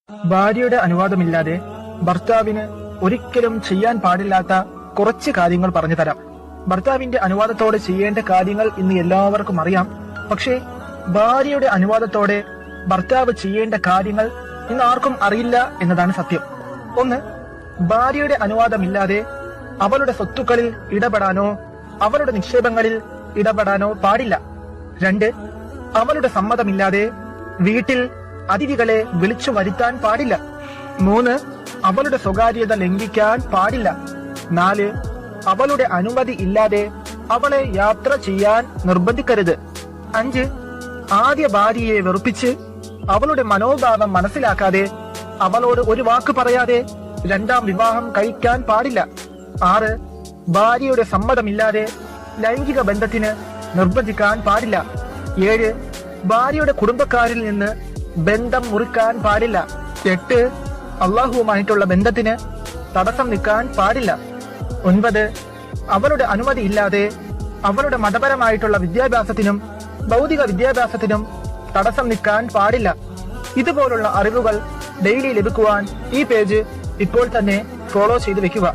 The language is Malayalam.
ഭാര്യയുടെ അനുവാദമില്ലാതെ ഭർത്താവിന് ഒരിക്കലും ചെയ്യാൻ പാടില്ലാത്ത കുറച്ച് കാര്യങ്ങൾ പറഞ്ഞു തരാം. ഭർത്താവിന്റെ അനുവാദത്തോടെ ചെയ്യേണ്ട കാര്യങ്ങൾ ഇന്ന് എല്ലാവർക്കും അറിയാം. പക്ഷേ ഭാര്യയുടെ അനുവാദത്തോടെ ഭർത്താവ് ചെയ്യേണ്ട കാര്യങ്ങൾ ഇന്ന് ആർക്കും അറിയില്ല എന്നതാണ് സത്യം. ഒന്ന്, ഭാര്യയുടെ അനുവാദമില്ലാതെ അവളുടെ സ്വത്തുക്കളിൽ ഇടപെടാനോ അവളുടെ നിക്ഷേപങ്ങളിൽ ഇടപെടാനോ പാടില്ല. രണ്ട്, അവളുടെ സമ്മതമില്ലാതെ വീട്ടിൽ അതിഥികളെ വിളിച്ചു വരുത്താൻ പാടില്ല. മൂന്ന്, അവളുടെ സ്വകാര്യത ലംഘിക്കാൻ പാടില്ല. നാല്, അവളുടെ അനുമതി ഇല്ലാതെ അവളെ യാത്ര ചെയ്യാൻ നിർബന്ധിക്കരുത്. അഞ്ച്, ആദ്യ ഭാര്യയെ വെറുപ്പിച്ച് അവളുടെ മനോഭാവം മനസ്സിലാക്കാതെ അവളോട് ഒരു വാക്ക് പറയാതെ രണ്ടാം വിവാഹം കഴിക്കാൻ പാടില്ല. ആറ്, ഭാര്യയുടെ സമ്മതമില്ലാതെ ലൈംഗിക ബന്ധത്തിന് നിർബന്ധിക്കാൻ പാടില്ല. ഏഴ്, ഭാര്യയുടെ കുടുംബക്കാരിൽ നിന്ന് ബന്ധം മുറിക്കാൻ പാടില്ല. എട്ട്, അള്ളാഹുവുമായിട്ടുള്ള ബന്ധത്തിന് തടസ്സം നിൽക്കാൻ പാടില്ല. ഒൻപത്, അവളുടെ അനുമതി ഇല്ലാതെ അവളുടെ മതപരമായിട്ടുള്ള വിദ്യാഭ്യാസത്തിനും ഭൗതിക വിദ്യാഭ്യാസത്തിനും തടസ്സം നിൽക്കാൻ പാടില്ല. ഇതുപോലുള്ള അറിവുകൾ ഡെയിലി ലഭിക്കുവാൻ ഈ പേജ് ഇപ്പോൾ തന്നെ ഫോളോ ചെയ്ത് വെക്കുക.